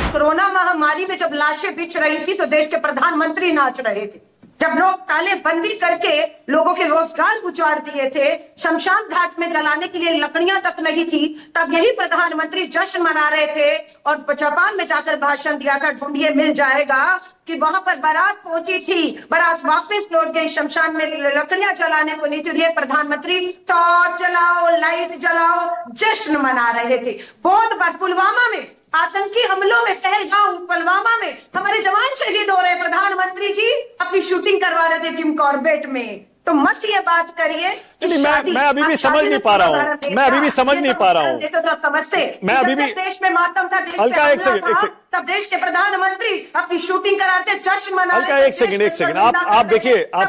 Corona महामारी में जब लाशें बिछ रही थी तो देश के प्रधानमंत्री नाच रहे थे। जब लोग तालेबंदी करके लोगों के रोजगार उजाड़ दिए थे, शमशान घाट में जलाने के लिए लकड़ियां तक नहीं थी, तब यही प्रधानमंत्री जश्न मना रहे थे और जापान में जाकर भाषण दिया था, ढूंढिए मिल जाएगा, कि वहां पर बारात पहुंची थी, बारात वापस लौट गई, शमशान में लकड़ियां जलाने को नहीं थी। ये प्रधानमंत्री टॉर्च जलाओ, लाइट जलाओ, जश्न मना रहे थे। बहुत बार पुलवामा में आतंकी हमलों में, पहलगाम पुलवामा में हमारे जवान शहीद हो रहे, प्रधानमंत्री जी अपनी शूटिंग करवा रहे थे जिम कॉर्बेट में। तो मत ये बात करिए कि मैं अभी भी समझ नहीं पा रहा हूँ, मैं अभी भी समझ नहीं पा रहा हूँ। तो समझते, मैं अभी भी देश में मातम था, हल्का एक सेकंड, तब देश के प्रधानमंत्री अपनी शूटिंग कराते, जश्न मना रहे थे। हल्का एक सेकंड, आप देखिए, आप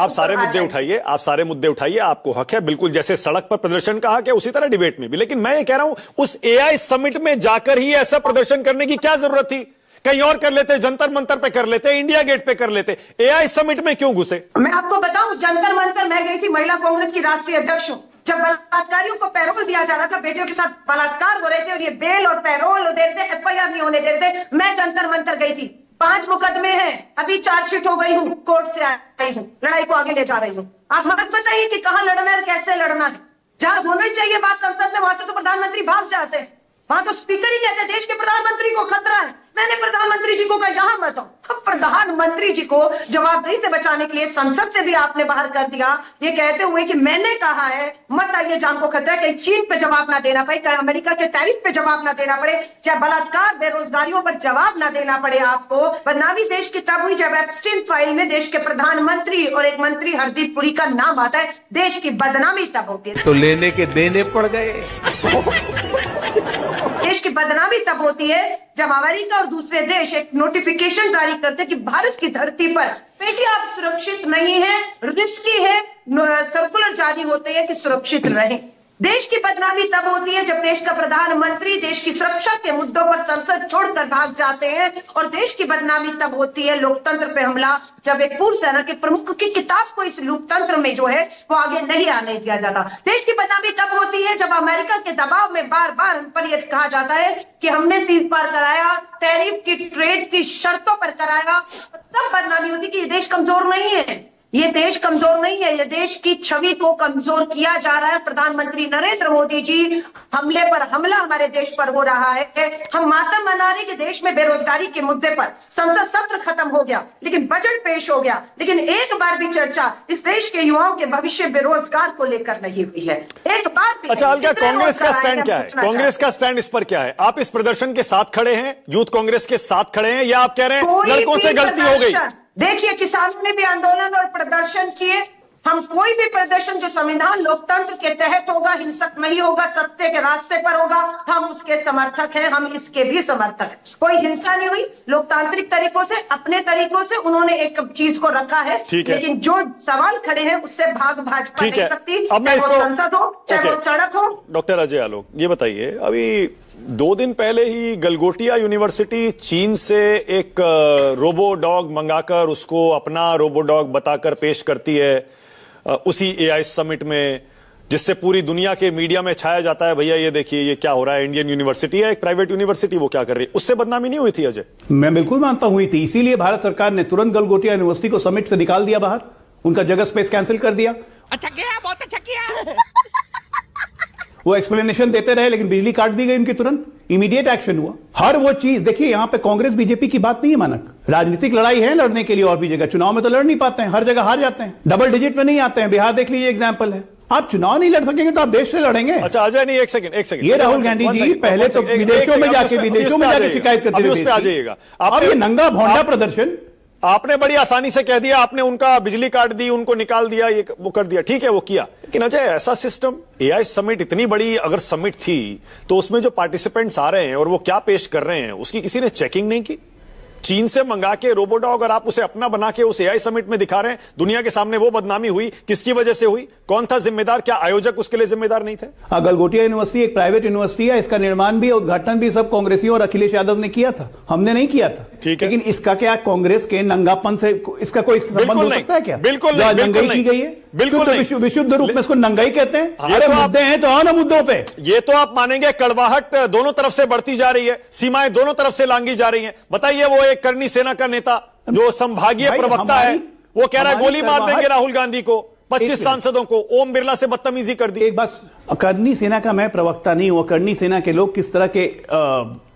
सारे मुद्दे उठाइए, आप सारे मुद्दे उठाइए, आपको हक है बिल्कुल, जैसे सड़क पर प्रदर्शन का हक है उसी तरह डिबेट में भी। लेकिन मैं ये कह रहा हूं, उस एआई समिट में जाकर ही ऐसा प्रदर्शन करने की क्या जरूरत थी? कहीं और कर लेते, जंतर मंतर पे कर लेते, इंडिया गेट पे कर लेते, एआई समिट में क्यों घुसे? मैं आपको बताऊं, जंतर मंतर मैं गई थी, महिला कांग्रेस की राष्ट्रीय अध्यक्ष हूं। जब बलात्कारियों को पैरोल दिया जा रहा था, बेटियों के साथ बलात्कार हो रहे थे और ये बेल और पैरोल दे रहे थे, एफआईआर नहीं होने दे रहे थे, मैं जंतर मंतर गई थी। 5 मुकदमे हैं, अभी चार्जशीट हो गई हूं, कोर्ट से आई हूं, लड़ाई को आगे ले जा रही हूं। आप मत बताइए कि कहां लड़ना है, कैसे लड़ना है। जहां होनी चाहिए बात संसद में, वहां से तो प्रधानमंत्री भाग जाते हैं। वहां तो स्पीकर ही कहते हैं देश के प्रधानमंत्री को खतरा है। मैंने प्रधानमंत्री जी को कहा यहां मत हो। अब प्रधानमंत्री जी को जवाबदेही से बचाने के लिए संसद से भी आपने बाहर कर दिया, ये कहते हुए कि मैंने कहा है मत आइए, जान को खतरा है। कहीं चीन पे जवाब ना देना पड़े, कहीं अमेरिका के टैरिफ पे जवाब ना देना पड़े, चाहे बलात्कार बेरोजगारियों पर जवाब ना देना पड़े आपको। बदनामी देश की तब हुई जब एप्स्टीन फाइल में देश के प्रधानमंत्री और एक मंत्री हरदीप पुरी का नाम आता है। देश की बदनामी तब होती है, तो लेने के देने पड़ गए। देश की बदनामी तब होती है जब अमेरिका और दूसरे देश एक नोटिफिकेशन जारी करते कि भारत की धरती पर बेटी आप सुरक्षित नहीं है, रिस्की है, सर्कुलर जारी होते हैं कि सुरक्षित रहें। देश की बदनामी तब होती है जब देश का प्रधानमंत्री देश की सुरक्षा के मुद्दों पर संसद छोड़कर भाग जाते हैं, और देश की बदनामी तब होती है लोकतंत्र पे हमला, जब एक पूर्व सेना के प्रमुख की किताब को इस लोकतंत्र में जो है वो आगे नहीं आने दिया जाता। देश की बदनामी तब होती है जब अमेरिका के दबाव में बार बार उन पर यह कहा जाता है कि हमने सीज पार कराया, टैरिफ की ट्रेड की शर्तों पर कराया। तब बदनामी होती है कि ये देश कमजोर नहीं है, ये देश कमजोर नहीं है, ये देश की छवि को कमजोर किया जा रहा है। प्रधानमंत्री नरेंद्र मोदी जी हमले पर हमला हमारे देश पर हो रहा है। हम मातम मना रहे कि देश में बेरोजगारी के मुद्दे पर संसद सत्र खत्म हो गया, लेकिन बजट पेश हो गया, लेकिन एक बार भी चर्चा इस देश के युवाओं के भविष्य बेरोजगार को लेकर नहीं हुई है, एक बार भी। अच्छा अलका, कांग्रेस का स्टैंड क्या है? कांग्रेस का स्टैंड इस पर क्या है? आप इस प्रदर्शन के साथ खड़े हैं, यूथ कांग्रेस के साथ खड़े हैं, या आप कह रहे हैं लड़कों से गलती हो गई? देखिए, किसानों ने भी आंदोलन और प्रदर्शन किए। हम कोई भी प्रदर्शन जो संविधान लोकतंत्र के तहत होगा, हिंसक नहीं होगा, सत्य के रास्ते पर होगा, हम उसके समर्थक हैं, हम इसके भी समर्थक हैं। कोई हिंसा नहीं हुई, लोकतांत्रिक तरीकों से, अपने तरीकों से उन्होंने एक चीज को रखा है, लेकिन जो सवाल खड़े हैं उससे भाजपा नहीं सकती, चाहे वो संसद हो, चाहे वो सड़क हो। डॉक्टर अजय आलोक, ये बताइए, अभी 2 दिन पहले ही गलगोटिया यूनिवर्सिटी चीन से एक रोबो डॉग मंगाकर उसको अपना रोबो डॉग बताकर पेश करती है उसी एआई समिट में, जिससे पूरी दुनिया के मीडिया में छाया जाता है भैया ये देखिए ये क्या हो रहा है, इंडियन यूनिवर्सिटी है, एक प्राइवेट यूनिवर्सिटी, वो क्या कर रही है। उससे बदनामी नहीं हुई थी अजय? मैं बिल्कुल मानता हुई थी, इसीलिए भारत सरकार ने तुरंत गलगोटिया यूनिवर्सिटी को समिट से निकाल दिया बाहर, उनका जगह स्पेस कैंसिल कर दिया। अच्छा किया, बहुत अच्छा किया। वो एक्सप्लेनेशन देते रहे, लेकिन बिजली काट दी गई उनकी, तुरंत इमीडिएट एक्शन हुआ। हर वो चीज देखिए, यहां पे कांग्रेस बीजेपी की बात नहीं है मानक, राजनीतिक लड़ाई है लड़ने के लिए और भी जगह, चुनाव में तो लड़ नहीं पाते हैं, हर जगह हार जाते हैं, डबल डिजिट में नहीं आते हैं। बिहार देख लीजिए, एग्जाम्पल है। आप चुनाव नहीं लड़ सकेंगे तो आप देश से लड़ेंगे। अच्छा अजय, नहीं, एक सेकंड, ये राहुल गांधी जी पहले तो विदेशों में जाके शिकायत करते थे, उस पे आ जाइएगा। अब ये नंगा भौंडा प्रदर्शन आपने बड़ी आसानी से कह दिया, आपने उनका बिजली काट दी, उनको निकाल दिया, ये वो कर दिया, ठीक है वो किया, लेकिन अजय ऐसा सिस्टम, एआई समिट इतनी बड़ी अगर समिट थी तो उसमें जो पार्टिसिपेंट्स आ रहे हैं और वो क्या पेश कर रहे हैं उसकी किसी ने चेकिंग नहीं की? चीन से मंगा के रोबोडॉग और आप उसे अपना बना के उस एआई समिट में दिखा रहे हैं दुनिया के सामने, वो बदनामी हुई, किसकी वजह से हुई? कौन था जिम्मेदार? क्या आयोजक उसके लिए जिम्मेदार नहीं थे? गलगोटिया यूनिवर्सिटी एक प्राइवेट यूनिवर्सिटी है, इसका निर्माण भी उद्घाटन भी सब कांग्रेसियों और अखिलेश यादव ने किया था, हमने नहीं किया था। ठीक है, लेकिन इसका क्या कांग्रेस के नंगापन से इसका कोई संबंध हो सकता है क्या? बिल्कुल नहीं, की गई है। बिल्कुल नहीं। विशुद्ध रूप में इसको नंगाई कहते हैं। ये अरे तो आप- मुद्दे हैं तो आओ ना मुद्दों पे। ये तो आप मानेंगे कड़वाहट दोनों तरफ से बढ़ती जा रही है, सीमाएं दोनों तरफ से लांघी जा रही हैं। बताइए, वो एक करनी सेना का नेता जो संभागीय भाई, प्रवक्ता है, वो कह रहा है गोली मार देंगे कड़वाहट- राहुल गांधी को, 25 सांसदों को, ओम बिरला से बदतमीजी कर दी। एक बात, करनी सेना का मैं प्रवक्ता नहीं हुआ, करनी सेना के लोग किस तरह के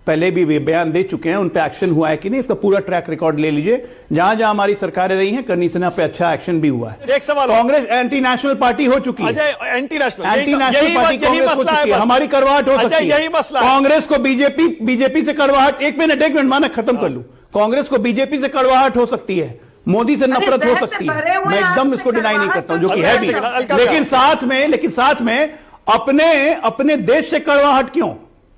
पहले भी बयान दे चुके हैं, उन पे एक्शन हुआ है कि नहीं, इसका पूरा ट्रैक रिकॉर्ड ले लीजिए। जहां जहां हमारी सरकारें रही हैं, करनी सेना पे अच्छा एक्शन भी हुआ है। एक सवाल, कांग्रेस एंटी नेशनल पार्टी हो चुकी है। Ajay, anti national anti national party यही कांग्रेस हो मसला चुकी है, है। हमारी करवाहट हो सकती है। यही मसला है। कांग्रेस को बीजेपी से करवाहट, एक मिनट माना खत्म कर लूं। कांग्रेस को बीजेपी से करवाहट हो सकती है, मोदी से नफरत हो सकती है, मैं एकदम इसको डिनाई नहीं करता हूं, जो कि है भी। लेकिन साथ में अपने देश से कड़वाहट क्यों,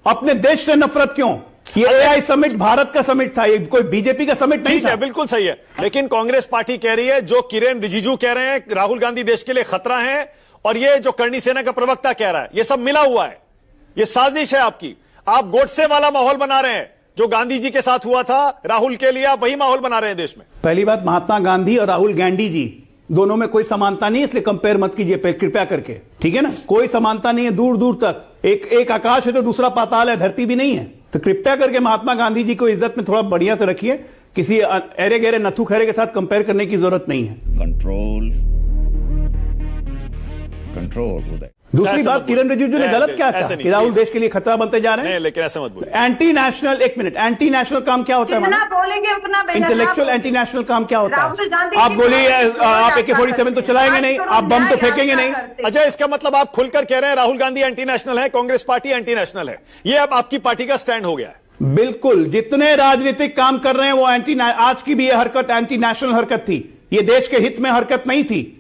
अपने देश से नफरत क्यों? ये एआई समिट भारत का समिट था, ये कोई बीजेपी का समिट नहीं ठीक था। है, बिल्कुल सही है। लेकिन कांग्रेस पार्टी कह रही है, जो किरेन रिजिजू कह रहे हैं राहुल गांधी देश के लिए खतरा है, और ये जो करनी सेना का प्रवक्ता कह रहा है, ये सब मिला हुआ है, ये साजिश है आपकी। आप गोडसे वाला माहौल बना रहे हैं, जो गांधी जी के साथ हुआ था राहुल के लिए, आप वही माहौल बना रहे हैं देश में। पहली बात, महात्मा गांधी और राहुल गांधी जी दोनों में कोई समानता नहीं है, इसलिए कंपेयर मत कीजिए कृपया करके, ठीक है ना? कोई समानता नहीं है दूर दूर तक। एक आकाश है तो दूसरा पाताल है, धरती भी नहीं है। तो कृपया करके महात्मा गांधी जी को इज्जत में थोड़ा बढ़िया से रखिए, किसी अरे गहरे नथु खैरे के साथ कंपेयर करने की जरूरत नहीं है। कंट्रोल उदय। दूसरी बात, किरण रिजिजू ने गलत क्या कहा कि राहुल देश के लिए खतरा बनते जा रहे हैं? लेकिन ऐसे मत बोलिए। एंटी नेशनल, एक मिनट, एंटी नेशनल काम क्या होता है? जितना बोलेंगे उतना बेहतर। इंटेलेक्चुअल एंटी नेशनल काम क्या होता राहुल है? गांधी आप जी बोलिए, आप AK-47 तो करते चलाएंगे हैं। नहीं, आप बम तो फेंकेंगे नहीं। अच्छा, इसका मतलब आप खुलकर कह रहे हैं राहुल गांधी एंटी नेशनल है, कांग्रेस पार्टी एंटी नेशनल है, ये अब आपकी पार्टी का स्टैंड हो गया है। बिल्कुल, जितने राजनीतिक काम कर रहे हैं वो आज की भी ये हरकत एंटी नेशनल हरकत थी, ये देश के हित में हरकत नहीं थी।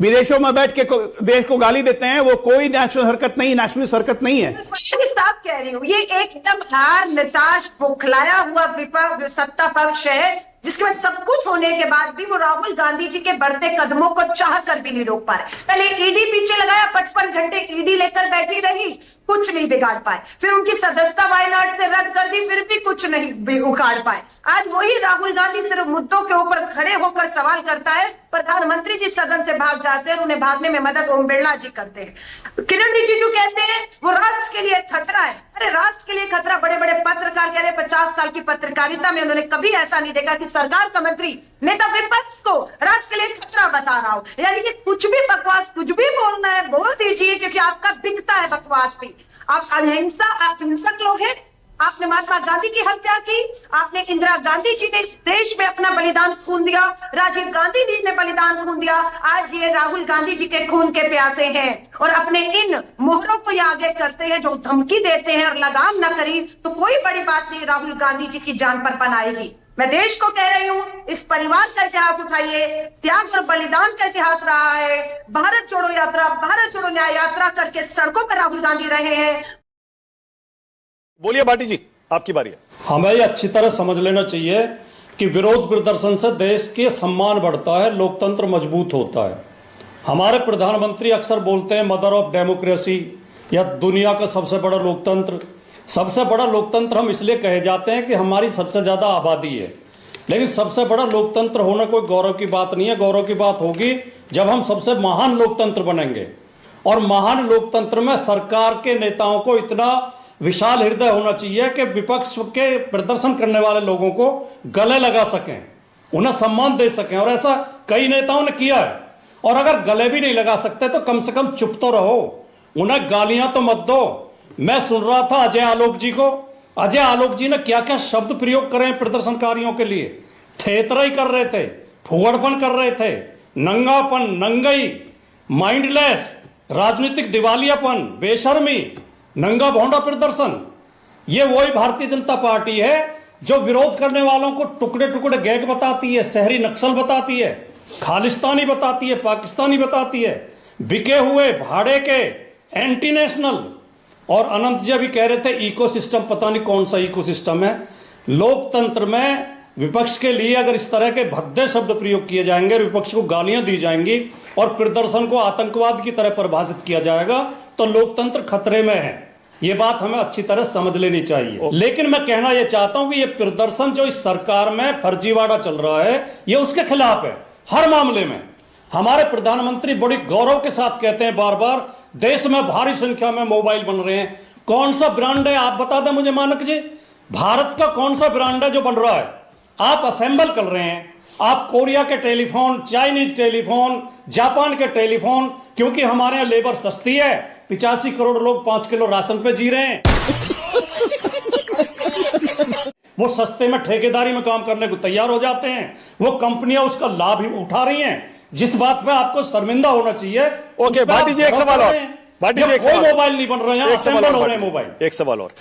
विदेशों में बैठ के देश को गाली देते हैं, वो कोई नेशनल हरकत नहीं, नेशनलिस्ट हरकत नहीं है। साफ कह रही हूँ, ये एकदम हार निताश बौखलाया हुआ विपक्ष सत्ता पक्ष है, जिसके बाद सब कुछ होने के बाद भी वो राहुल गांधी जी के बढ़ते कदमों को चाह कर भी नहीं रोक पा रहे। पहले ईडी पीछे लगाया, 55 घंटे ईडी लेकर बैठी रही, कुछ नहीं बिगाड़ पाए। फिर उनकी सदस्यता वायनाड से रद्द कर दी, फिर भी कुछ नहीं उखाड़ पाए। आज वही राहुल गांधी सिर्फ मुद्दों के ऊपर खड़े होकर सवाल करता है, प्रधानमंत्री जी सदन से भाग जाते हैं और उन्हें भागने में मदद ओम बिरला जी करते हैं। किरण रिजिजू कहते हैं वो राष्ट्र के लिए खतरा है। अरे राष्ट्र के लिए खतरा, बड़े बड़े पत्रकार कह रहे हैं 50 साल की पत्रकारिता में उन्होंने कभी ऐसा नहीं देखा कि सरकार का मंत्री नेता विपक्ष को राष्ट्र के लिए खतरा बता रहा हो। यानी कि कुछ भी बकवास, कुछ भी बोलना है बोल दीजिए, क्योंकि आपका बिकता है बकवास भी। आप अहिंसा, आप हिंसक लोग हैं। आपने महात्मा गांधी की हत्या की, आपने इंदिरा गांधी जी ने इस देश में अपना बलिदान खून दिया, राजीव गांधी जी ने बलिदान खून दिया, आज ये राहुल गांधी जी के खून के प्यासे हैं और अपने इन मोहरों को ये आगे करते हैं जो धमकी देते हैं, और लगाम न करी तो कोई बड़ी बात नहीं, राहुल गांधी जी की जान पर पन आएगी। मैं देश को कह रही हूं, इस परिवार का इतिहास उठाइए, त्याग और बलिदान का इतिहास रहा है। भारत जोड़ो यात्रा, भारत जोड़ो न्याय यात्रा करके सड़कों पर राहुल गांधी रहे हैं। बोलिए भाटी जी, आपकी बारी है। हमें ये अच्छी तरह समझ लेना चाहिए कि विरोध प्रदर्शन से देश के सम्मान बढ़ता है, लोकतंत्र मजबूत होता है। हमारे प्रधानमंत्री अक्सर बोलते हैं मदर ऑफ डेमोक्रेसी, या दुनिया का सबसे बड़ा लोकतंत्र। सबसे बड़ा लोकतंत्र हम इसलिए कहे जाते हैं कि हमारी सबसे ज्यादा आबादी है, लेकिन सबसे बड़ा लोकतंत्र होना कोई गौरव की बात नहीं है। गौरव की बात होगी जब हम सबसे महान लोकतंत्र बनेंगे, और महान लोकतंत्र में सरकार के नेताओं को इतना विशाल हृदय होना चाहिए कि विपक्ष के प्रदर्शन करने वाले लोगों को गले लगा सकें, उन्हें सम्मान दे सकें, और ऐसा कई नेताओं ने किया है। और अगर गले भी नहीं लगा सकते तो कम से कम चुप तो रहो, उन्हें गालियां तो मत दो। मैं सुन रहा था अजय आलोक जी को, अजय आलोक जी ने क्या क्या शब्द प्रयोग करे हैं प्रदर्शनकारियों के लिए। थेतराई कर रहे थे, फुहड़पन कर रहे थे, नंगापन, नंगई, माइंडलेस, राजनीतिक दिवालियापन, बेशर्मी, नंगा भौंडा प्रदर्शन। ये वही भारतीय जनता पार्टी है जो विरोध करने वालों को टुकड़े टुकड़े गैंग बताती है, शहरी नक्सल बताती है, खालिस्तानी बताती है, पाकिस्तानी बताती है, बिके हुए भाड़े के एंटी नेशनल। और अनंत जी भी कह रहे थे इकोसिस्टम, पता नहीं कौन सा इकोसिस्टम है। लोकतंत्र में विपक्ष के लिए अगर इस तरह के भद्दे शब्द प्रयोग किए जाएंगे, विपक्ष को गालियां दी जाएंगी और प्रदर्शन को आतंकवाद की तरह परिभाषित किया जाएगा, तो लोकतंत्र खतरे में है। ये बात हमें अच्छी तरह समझ लेनी चाहिए। लेकिन मैं कहना यह चाहता हूं कि ये प्रदर्शन जो इस सरकार में फर्जीवाड़ा चल रहा है, ये उसके खिलाफ है। हर मामले में हमारे प्रधानमंत्री बड़ी गौरव के साथ कहते हैं बार बार, देश में भारी संख्या में मोबाइल बन रहे हैं। कौन सा ब्रांड है आप बता दें मुझे मानक जी, भारत का कौन सा ब्रांड है जो बन रहा है? आप असेंबल कर रहे हैं, आप कोरिया के टेलीफोन, चाइनीज टेलीफोन, जापान के टेलीफोन, क्योंकि हमारे यहाँ लेबर सस्ती है। 85 करोड़ लोग 5 किलो राशन पे जी रहे हैं। वो सस्ते में ठेकेदारी में काम करने को तैयार हो जाते हैं। वो कंपनियां उसका लाभ ही उठा रही हैं। जिस बात पे आपको शर्मिंदा होना चाहिए। ओके भाटी जी, एक सवाल और। भाटी जी, एक सवाल। मोबाइल नहीं बन रहे हैं, असेंबल हो रहे हैं मोबाइल। एक सवाल और।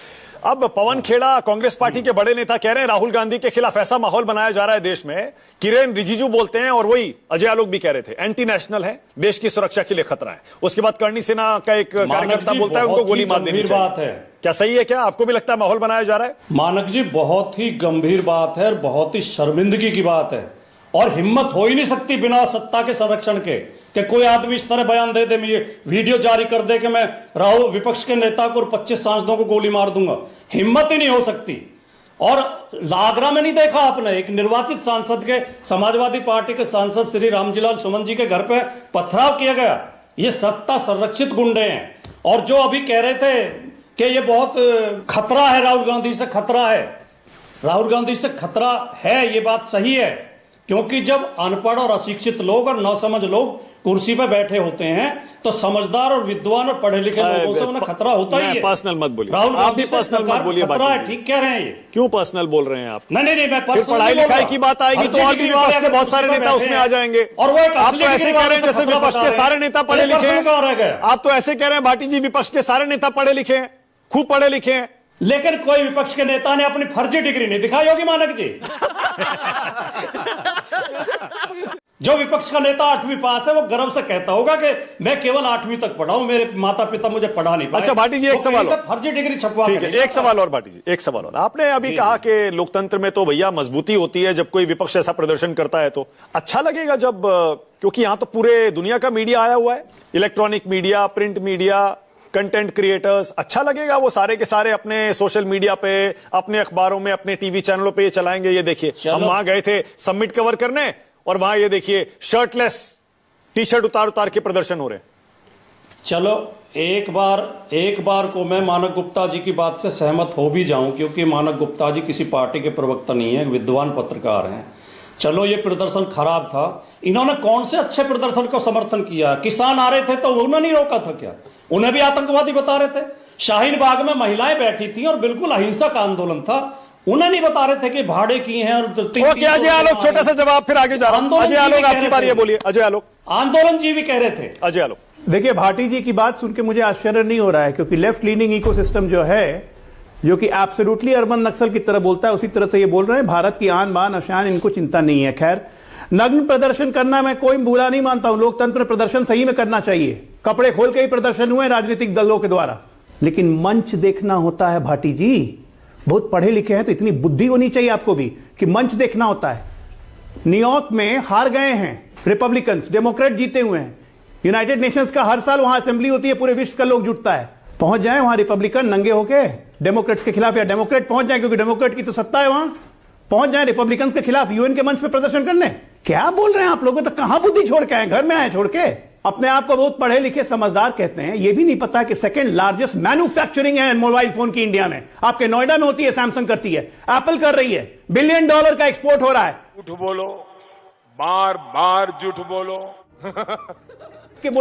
अब पवन खेड़ा, कांग्रेस पार्टी के बड़े नेता, कह रहे हैं राहुल गांधी के खिलाफ ऐसा माहौल बनाया जा रहा है देश में। किरेन रिजिजू बोलते हैं, और वही अजय आलोक भी कह रहे थे, एंटी नेशनल है, देश की सुरक्षा के लिए खतरा है। उसके बाद करणी सेना का एक कार्यकर्ता बोलता है उनको गोली मार देनी चाहिए। बात है, क्या सही है? क्या आपको भी लगता है माहौल बनाया जा रहा है? मानक जी, बहुत ही गंभीर बात है और बहुत ही शर्मिंदगी की बात है। और हिम्मत हो ही नहीं सकती बिना सत्ता के संरक्षण के कि कोई आदमी इस तरह बयान दे दे, वीडियो जारी कर दे कि मैं राहुल विपक्ष के नेता को और 25 सांसदों को गोली मार दूंगा। हिम्मत ही नहीं हो सकती। और आगरा में नहीं देखा आपने, एक निर्वाचित सांसद के, समाजवादी पार्टी के सांसद श्री रामजीलाल सुमन जी के घर पे पथराव किया गया। ये सत्ता संरक्षित गुंडे हैं। और जो अभी कह रहे थे कि ये बहुत खतरा है, राहुल गांधी से खतरा है, राहुल गांधी से खतरा है, ये बात सही है। क्योंकि जब अनपढ़ और अशिक्षित लोग और नासमझ लोग कुर्सी पर बैठे होते हैं तो समझदार और विद्वान और पढ़े लिखे लोगों से उन्हें खतरा होता ही है। पर्सनल मत बोलिए, राहुल आप भी पर्सनल मत बोलिए। खतरा है, ठीक कह रहे हैं। ये क्यों पर्सनल बोल रहे हैं आप? नहीं, मैं फिर पढ़ाई लिखाई की बात आएगी तो और भी विपक्ष के बहुत सारे नेता उसमें आ जाएंगे। और वो आप तो ऐसे कह रहे हैं जैसे विपक्ष के सारे नेता पढ़े लिखे हैं। आप तो ऐसे कह रहे हैं भाटी जी, विपक्ष के सारे नेता पढ़े लिखे हैं, खूब पढ़े लिखे हैं। लेकिन कोई विपक्ष के नेता ने अपनी फर्जी डिग्री नहीं दिखाई होगी मानक जी। जो विपक्ष का नेता 8वीं पास है वो गर्व से कहता होगा कि मैं केवल 8वीं तक पढ़ा हूं, मेरे माता पिता मुझे पढ़ा नहीं पाए। अच्छा भाटी जी, एक सवाल और। फर्जी डिग्री छपवा, ठीक है, एक सवाल और भाटी जी, एक सवाल और। आपने अभी कहा कि लोकतंत्र में तो भैया मजबूती होती है जब कोई विपक्ष ऐसा प्रदर्शन करता है तो अच्छा लगेगा जब, क्योंकि यहां तो पूरे दुनिया का मीडिया आया हुआ है, electronic media, print media, content creators. अच्छा लगेगा वो सारे के सारे अपने सोशल मीडिया पे, अपने अखबारों में, अपने टीवी चैनलों पे ये चलाएंगे। ये देखिए, हम वहां गए थे समिट कवर करने और वहां ये देखिए शर्टलेस टी शर्ट उतार उतार के प्रदर्शन हो रहे हैं। चलो एक बार को मैं मानक गुप्ता जी की बात से सहमत हो भी जाऊं, क्योंकि मानक गुप्ता जी किसी पार्टी के प्रवक्ता नहीं है, विद्वान पत्रकार हैं। चलो ये प्रदर्शन खराब था, इन्होंने कौन से अच्छे प्रदर्शन को समर्थन किया? किसान आ रहे थे तो उन्होंने नहीं रोका था क्या? उन्हें भी आतंकवादी बता रहे थे। शाहीन बाग में महिलाएं बैठी थी और बिल्कुल अहिंसक आंदोलन था, उन्हें नहीं बता रहे थे कि भाड़े किए हैं। और ओके अजय आलोक, छोटा सा जवाब, फिर आगे जा रहा हूं। अजय आलोक आपकी बारी है, बोलिए अजय आलोक। आंदोलन जी भी कह रहे थे। अजय आलोक, देखिए भाटी जी की बात सुन के मुझे आश्चर्य नहीं हो रहा है, क्योंकि लेफ्ट लीनिंग इकोसिस्टम जो है, जो कि एब्सोल्युटली अर्बन नक्सल की तरह बोलता है, उसी तरह से ये बोल रहे हैं। भारत की आन बान अशान इनको चिंता नहीं है। खैर, नग्न प्रदर्शन करना मैं कोई बुरा नहीं मानता हूं, लोकतंत्र में प्रदर्शन सही में करना चाहिए। कपड़े खोल के ही प्रदर्शन हुए राजनीतिक दलों के द्वारा, लेकिन मंच देखना होता है भाटी जी। बहुत पढ़े लिखे हैं तो इतनी बुद्धि होनी चाहिए आपको भी कि मंच देखना होता है। न्यूयॉर्क में हार गए हैं रिपब्लिकन्स, डेमोक्रेट जीते हुए हैं। यूनाइटेड नेशंस का हर साल वहां असेंबली होती है, पूरे विश्व का लोग जुटता है। पहुंच जाए वहां रिपब्लिकन नंगे होके डेमोक्रेट्स के खिलाफ, या डेमोक्रेट पहुंच जाए क्योंकि डेमोक्रेट की तो सत्ता है वहां, पहुंच जाए रिपब्लिकन्स के खिलाफ यूएन के मंच पे प्रदर्शन करने। क्या बोल रहे हैं आप लोग? तो कहां बुद्धि छोड़ के आए? घर में आए छोड़ के? अपने आप को बहुत पढ़े लिखे समझदार कहते हैं, ये भी नहीं पता कि सेकंड लार्जेस्ट मैन्युफैक्चरिंग है मोबाइल फोन की इंडिया में। आपके नोएडा में होती है, सैमसंग करती है, एप्पल कर रही है, $1 बिलियन का एक्सपोर्ट हो रहा है। झूठ बोलो, बार बार झूठ बोलो।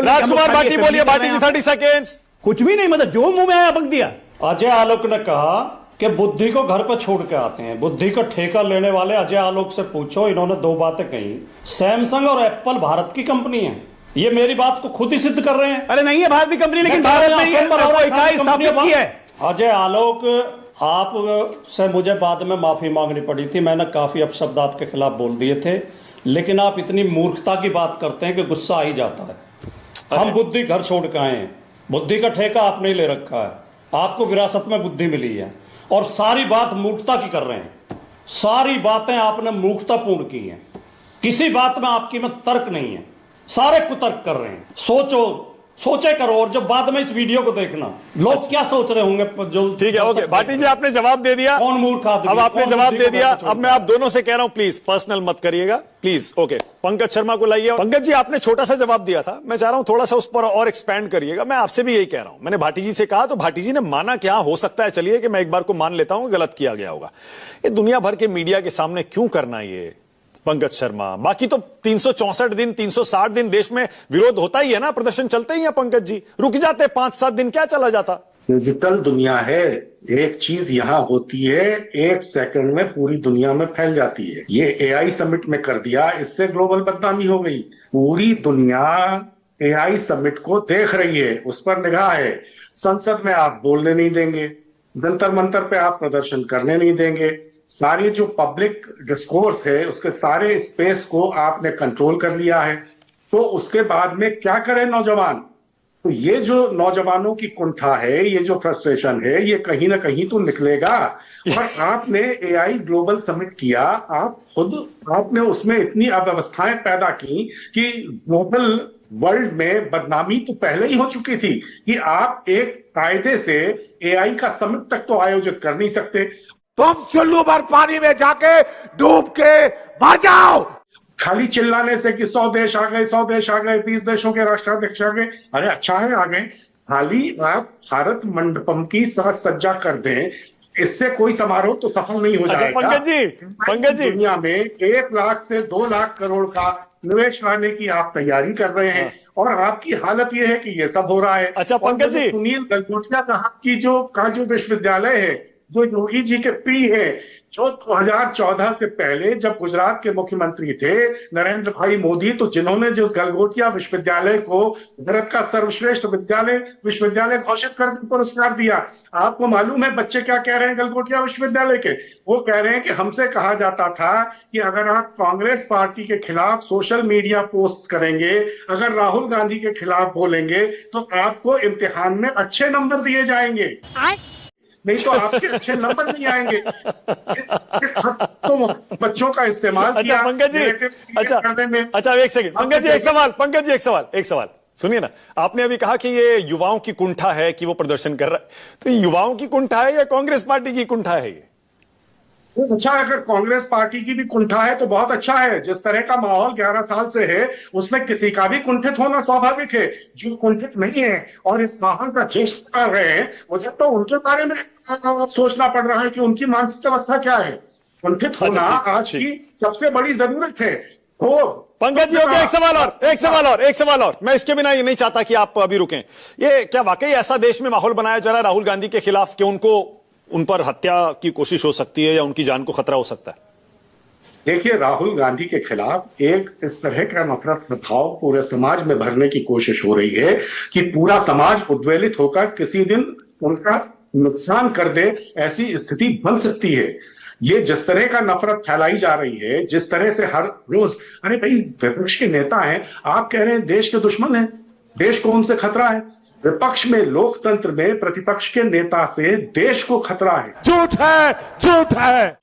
राजकुमार भाटी बोलिए, भाटी जी 30 सेकेंड्स। कुछ भी नहीं, मतलब जो मुंह में आया बक दिया। अजय आलोक ने कहा कि बुद्धि को घर पर छोड़ के आते हैं। बुद्धि का ठेका लेने वाले अजय आलोक से पूछो, इन्होंने 2 बातें कही। सैमसंग और एप्पल भारत की कंपनी है, ये मेरी बात को खुद ही सिद्ध कर रहे हैं। अरे नहीं है भारत की कंपनी, लेकिन भारत में इकाई स्थापित की है। अजय आलोक, आप से मुझे बाद में माफी मांगनी पड़ी थी, मैंने काफी अपशब्द आपके खिलाफ बोल दिए थे, लेकिन आप इतनी मूर्खता की बात करते हैं कि गुस्सा आ ही जाता है। हम बुद्धि घर छोड़ के आए हैं, बुद्धि का ठेका आपने ले रखा है, आपको विरासत में बुद्धि मिली है, और सारी बात मूर्खता की कर रहे हैं। सारी बातें आपने मूर्खतापूर्ण की हैं, किसी बात में आपकी में तर्क नहीं है, सारे कुतर्क कर रहे हैं। सोचो, सोचे करो, और जब बाद में इस वीडियो को देखना लोग क्या सोच रहे होंगे जो। ठीक है, ओके भाटी जी, आपने जवाब दे दिया। कौन मूर्ख आदमी, अब आपने कौन जवाब बुद्धि दे को दिया। बैठा अब मैं आप दोनों से कह रहा हूं, प्लीज पर्सनल मत करिएगा, प्लीज। ओके, पंकज शर्मा को लाइए। पंकज जी, आपने छोटा सा जवाब दिया था, मैं चाह रहा हूं थोड़ा सा उस पर और एक्सपैंड करिएगा। मैं आपसे भी यही कह रहा हूं, मैंने भाटी जी से कहा तो भाटी जी ने माना क्या हो सकता है, चलिए कि मैं एक बार को मान लेता हूं गलत किया गया होगा। ये दुनिया भर के मीडिया के सामने क्यों करना ये पंकज शर्मा? बाकी तो 364 दिन 360 दिन देश में विरोध होता ही है ना, प्रदर्शन चलते ही है। पंकज जी रुक जाते 5-7 दिन, क्या चला जाता? डिजिटल दुनिया है, एक चीज यहाँ होती है 1 सेकंड में पूरी दुनिया में फैल जाती है। ये एआई समिट में कर दिया, इससे ग्लोबल बदनामी हो गई। पूरी दुनिया एआई समिट को देख रही है, उस पर निगाह है। संसद में आप बोलने नहीं देंगे, जंतर मंतर पे आप प्रदर्शन करने नहीं देंगे, सारी जो पब्लिक डिस्कोर्स है उसके सारे स्पेस को आपने कंट्रोल कर लिया है। तो उसके बाद में क्या करें नौजवान? तो ये जो नौजवानों की कुंठा है, ये जो फ्रस्ट्रेशन है, ये कहीं ना कहीं तो निकलेगा। और आपने एआई ग्लोबल समिट किया, आपने उसमें इतनी अव्यवस्थाएं पैदा की कि ग्लोबल वर्ल्ड में बदनामी तो पहले ही हो चुकी थी कि आप एक कायदे से एआई का समिट तक तो आयोजित कर नहीं सकते। तुम चुल्लू भर पानी में जाके डूब के मर जाओ। खाली चिल्लाने से कि 100 देश आ गए, 100 देश आ गए, 20 देशों के राष्ट्राध्यक्ष आ गए, अरे अच्छा है आ गए। खाली आप भारत मंडपम की साज सज्जा कर दें, इससे कोई समारोह तो सफल नहीं हो जाएगा। पंकज जी दुनिया में 1 लाख से 2 लाख करोड़ का निवेश लाने की आप तैयारी कर रहे हैं और आपकी हालत यह है कि ये सब हो रहा है। अच्छा पंकज जी, सुनील गलगोटिया साहब की जो काजू विश्वविद्यालय है, जो योगी जी के पी है, जो 2014 से पहले जब गुजरात के मुख्यमंत्री थे नरेंद्र भाई मोदी, तो जिन्होंने जिस गलगोटिया विश्वविद्यालय को भारत का सर्वश्रेष्ठ विश्वविद्यालय घोषित कर पुरस्कार दिया, आपको मालूम है बच्चे क्या कह रहे हैं गलगोटिया विश्वविद्यालय के? वो कह रहे हैं कि हमसे कहा जाता था कि अगर आप कांग्रेस पार्टी के खिलाफ सोशल मीडिया पोस्ट करेंगे, अगर राहुल गांधी के खिलाफ बोलेंगे, तो आपको इम्तिहान में अच्छे नंबर दिए जाएंगे, नहीं तो आपके अच्छे नंबर नहीं आएंगे। इस हद तो बच्चों का इस्तेमाल किया। अच्छा पंकज जी, अच्छा एक सेकंड पंकज जी, एक सवाल सुनिए ना। आपने अभी कहा कि ये युवाओं की कुंठा है कि वो प्रदर्शन कर रहा है, तो युवाओं की कुंठा है या कांग्रेस पार्टी की कुंठा है ये? अच्छा, अगर कांग्रेस पार्टी की भी कुंठा है तो बहुत अच्छा है। जिस तरह का माहौल 11 साल से है उसमें किसी का भी कुंठित होना स्वाभाविक है। जो कुंठित नहीं है और इस माहौल का चेष्ट कर रहे हैं, मुझे तो उनके बारे में सोचना पड़ रहा है कि उनकी मानसिक अवस्था क्या है। कुंठित होना आज की सबसे बड़ी जरूरत है। पंकज जी, ओके, एक सवाल और मैं इसके बिना ये नहीं चाहता कि आप अभी रुकें। ये क्या वाकई ऐसा देश में माहौल बनाया जा रहा है राहुल गांधी के खिलाफ कि उन पर हत्या की कोशिश हो सकती है या उनकी जान को खतरा हो सकता है? देखिए, राहुल गांधी के खिलाफ एक इस तरह का नफरत प्रभाव पूरे समाज में भरने की कोशिश हो रही है कि पूरा समाज उद्वेलित होकर किसी दिन उनका नुकसान कर दे, ऐसी स्थिति बन सकती है। ये जिस तरह का नफरत फैलाई जा रही है, जिस तरह से हर रोज, अरे भाई विपक्ष के नेता हैं, आप कह रहे हैं देश के दुश्मन हैं, देश को उनसे खतरा है। विपक्ष में, लोकतंत्र में प्रतिपक्ष के नेता से देश को खतरा है। झूठ है